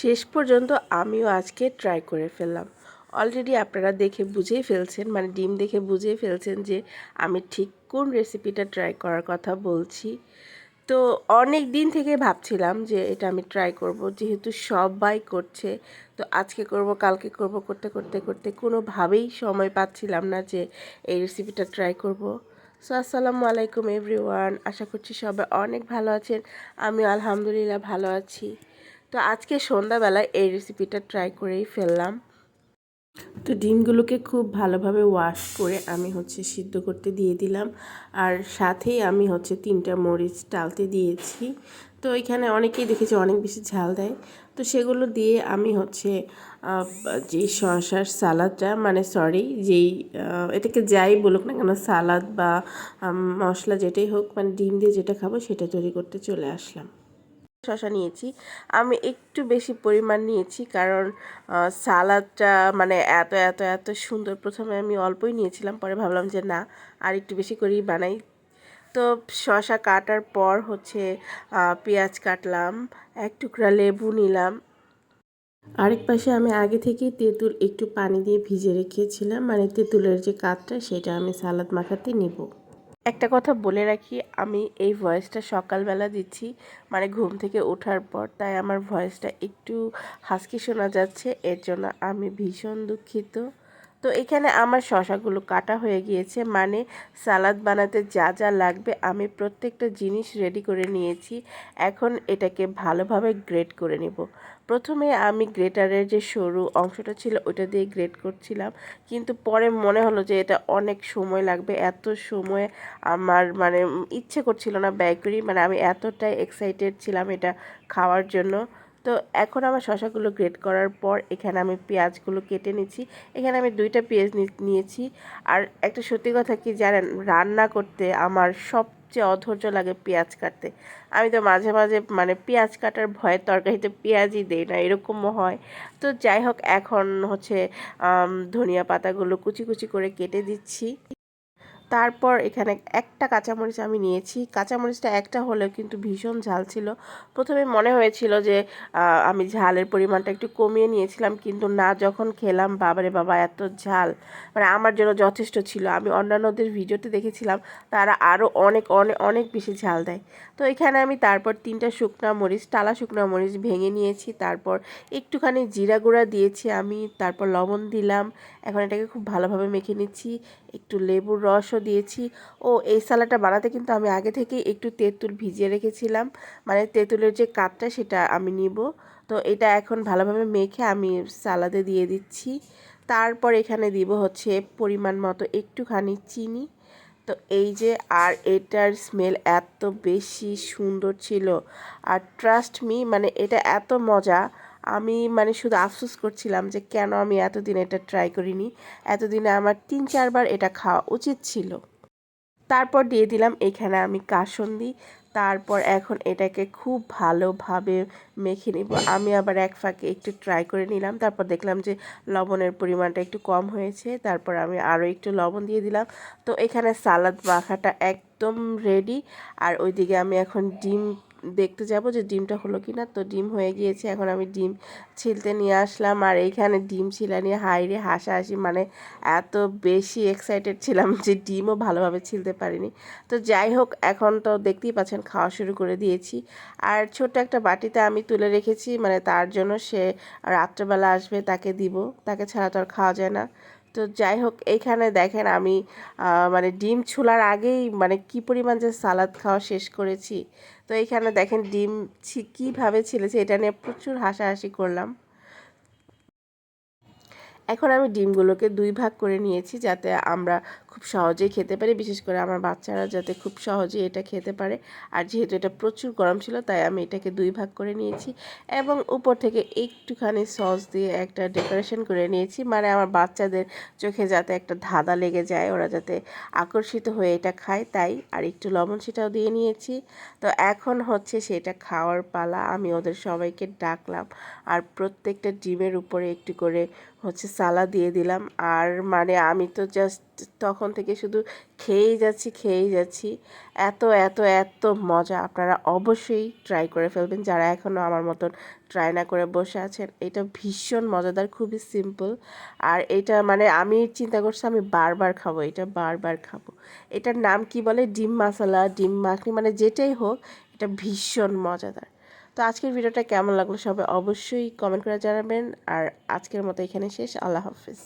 শেষ পর্যন্ত আমিও আজকে ট্রাই করে ফেললাম। অলরেডি আপনারা দেখে বুঝেই ফেলছেন, মানে ডিম দেখে বুঝেই ফেলছেন যে আমি ঠিক কোন রেসিপিটা ট্রাই করার কথা বলছি। তো অনেক দিন থেকে ভাবছিলাম যে এটা আমি ট্রাই করব, যেহেতু সবাই করছে। তো আজকে করব, কালকে করব, করতে করতে করতে কোনোভাবেই সময় পাচ্ছিলাম না যে এই রেসিপিটা ট্রাই করব। সো আসসালামু আলাইকুম এভরিওয়ান, আশা করছি সবাই অনেক ভালো আছেন। আমি আলহামদুলিল্লাহ ভালো আছি। তো আজকে সন্ধ্যাবেলায় এই রেসিপিটা ট্রাই করেই ফেললাম। তো ডিমগুলোকে খুব ভালোভাবে ওয়াশ করে আমি সিদ্ধ করতে দিয়ে দিলাম, আর সাথেই আমি 3টা মরিচ টালতে দিয়েছি। তো এখানে অনেকেই দেখেছি অনেক বেশি ঝাল দেয়, তো সেগুলো দিয়ে আমি যে শসার সালাদটা, মানে সরি যেই এটাকে যাই বলুক না কেন, সালাদ বা মশলা যেটাই হোক, মানে ডিম দিয়ে যেটা খাবো সেটা তৈরি করতে চলে আসলাম। শসা নিয়েছি, আমি একটু বেশি পরিমাণ নিয়েছি, কারণ সালাদটা মানে এত এত এত সুন্দর। প্রথমে আমি অল্পই নিয়েছিলাম, পরে ভাবলাম যে না, আর একটু বেশি করেই বানাই। তো শসা কাটার পর পেঁয়াজ কাটলাম, এক টুকরা লেবু নিলাম। আরেক পাশে আমি আগে থেকেই তেঁতুল একটু পানি দিয়ে ভিজে রেখেছিলাম, মানে তেঁতুলের যে কাঠটা সেটা আমি সালাদ মাখাতে নিব। একটা কথা বলে রাখি, আমি এই ভয়েসটা সকালবেলা দিচ্ছি, মানে ঘুম থেকে ওঠার পর, তাই আমার ভয়েসটা একটু হাস্কি শোনা যাচ্ছে, এর জন্য আমি ভীষণ দুঃখিত। তো এখানে আমার শসাগুলো কাটা হয়ে গিয়েছে, মানে সালাদ বানাতে যা যা লাগবে আমি প্রত্যেকটা জিনিস রেডি করে নিয়েছি। এখন এটাকে ভালোভাবে গ্রেট করে নিব। প্রথমে আমি গ্রেটারের যে সরু অংশটা ছিল ওটা দিয়ে গ্রেট করছিলাম, কিন্তু পরে মনে হলো যে এটা অনেক সময় লাগবে। এত সময় আমার ইচ্ছে করছিল না ব্যয় করি, মানে আমি এতটাই এক্সাইটেড ছিলাম এটা খাওয়ার জন্য। তো এখন আমার শসাগুলো গ্রেট করার পর এখানে আমি পেঁয়াজগুলো কেটে নিচ্ছি। এখানে আমি 2টা পেঁয়াজ নিয়েছি। আর একটা সত্যি কথা কি জানেন, রান্না করতে আমার সবচেয়ে অধৈর্য লাগে পেঁয়াজ কাটতে। আমি তো মাঝে মাঝে পেঁয়াজ কাটার ভয়ে তরকারিতে পেঁয়াজই দেই না, এরকমও হয়। তো যাই হোক, এখন ধনিয়া পাতাগুলো কুচি কুচি করে কেটে দিচ্ছি। তারপর এখানে একটা কাঁচামরিচ আমি নিয়েছি। কাঁচামরিচটা একটা হলেও কিন্তু ভীষণ ঝাল ছিল। প্রথমে মনে হয়েছিল যে আমি ঝালের পরিমাণটা একটু কমিয়ে নিয়েছিলাম, কিন্তু না, যখন খেলাম বাবারে বাবা এত ঝাল, মানে আমার জন্য যথেষ্ট ছিল। আমি অন্যান্যদের ভিডিওতে দেখেছিলাম তারা আরও অনেক অনেক অনেক বেশি ঝাল দেয়। তো এখানে আমি তারপর 3টা শুকনা মরিচ, টালা শুকনা মরিচ ভেঙে নিয়েছি। তারপর একটুখানি জিরা গুঁড়া দিয়েছি আমি, তারপর লবণ দিলাম। এখন এটাকে খুব ভালোভাবে মেখে নিচ্ছি। একটু লেবুর রসও দিয়েছি। ও এই সালাডটা বানাতে কিন্তু আমি আগে থেকেই একটু তেঁতুল ভিজিয়ে রেখেছিলাম, মানে তেঁতুলের যে কাঠটা সেটা আমি নিব। তো এটা এখন ভালোভাবে মেখে আমি সালাদে দিয়ে দিচ্ছি। তারপর এখানে দিব পরিমাণ মতো একটুখানি চিনি। তো এই যে, আর এটার স্মেল এত বেশি সুন্দর ছিল, আর ট্রাস্ট মি, মানে এটা এত মজা। আমি শুধু আফসোস করছিলাম যে কেন আমি এতদিন এটা ট্রাই করিনি। এতদিনে আমার 3-4 বার এটা খাওয়া উচিত ছিল। তারপর দিয়ে দিলাম এখানে আমি কাসুন্দি। তারপর এখন এটাকে খুব ভালোভাবে মেখে নিব। আমি আবার এক ফাঁকে একটু ট্রাই করে নিলাম, তারপর দেখলাম যে লবণের পরিমাণটা একটু কম হয়েছে। তারপর আমি আরও একটু লবণ দিয়ে দিলাম। তো এখানে সালাদ মাখাটা একদম রেডি। আর ওইদিকে আমি এখন ডিম দেখতে যাব যে ডিমটা হলো কি না। তো ডিম হয়ে গিয়েছে, এখন আমি ডিম ছিলতে নিয়ে আসলাম। আর এইখানে ডিম ছিলা নিয়ে হাইরে হাসাহাসি, মানে এত বেশি এক্সাইটেড ছিলাম যে ডিমও ভালোভাবে ছিলতে পারিনি। তো যাই হোক, এখন তো দেখতেই পাচ্ছেন খাওয়া শুরু করে দিয়েছি। আর ছোট্ট একটা বাটিতে আমি তুলে রেখেছি, মানে তার জন্য, সে রাত্রেবেলা আসবে, তাকে দিব, তাকে ছাড়া তো আর খাওয়া যায় না। তো যাই হোক, এইখানে দেখেন আমি ডিম ছোলার আগেই কি পরিমাণ যে সালাদ খাওয়া শেষ করেছি। তো এইখানে দেখেন ডিম কীভাবে ছিলেছে, এটা নিয়ে প্রচুর হাসাহাসি করলাম। এখন আমি ডিমগুলোকে 2 ভাগ করে নিয়েছি, যাতে আমরা খুব সহজেই খেতে পারি, বিশেষ করে আমার বাচ্চারা যাতে খুব সহজেই এটা খেতে পারে। আর যেহেতু এটা প্রচুর গরম ছিল, তাই আমি এটাকে 2 ভাগ করে নিয়েছি এবং উপর থেকে একটুখানি সস দিয়ে একটা ডেকোরেশন করে নিয়েছি, মানে আমার বাচ্চাদের চোখে যাতে একটা ধাঁধা লেগে যায়, ওরা যাতে আকর্ষিত হয়ে এটা খায়, তাই। আর একটু লবণ সেটাও দিয়ে নিয়েছি। তো এখন সেটা খাওয়ার পালা। আমি ওদের সবাইকে ডাকলাম, আর প্রত্যেকটা ডিমের উপরে একটু করে সালাদ দিয়ে দিলাম। আর আমি তো জাস্ট তখন থেকে শুধু খেয়েই যাচ্ছি। এত এত এত মজা, আপনারা অবশ্যই ট্রাই করে ফেলবেন যারা এখনও আমার মতন ট্রাই না করে বসে আছেন। এটা ভীষণ মজাদার, খুবই সিম্পল। আর এটা মানে আমি চিন্তা করছি আমি বারবার খাবো, এটা বারবার খাবো। এটার নাম কি বলে, ডিম মশলা, ডিম মাখনি, মানে যেটাই হোক, এটা ভীষণ মজাদার। তো আজকের ভিডিওটা কেমন লাগলো সবাই অবশ্যই কমেন্ট করে জানাবেন। আর আজকের মতো এখানে শেষ। আল্লাহ হাফেজ।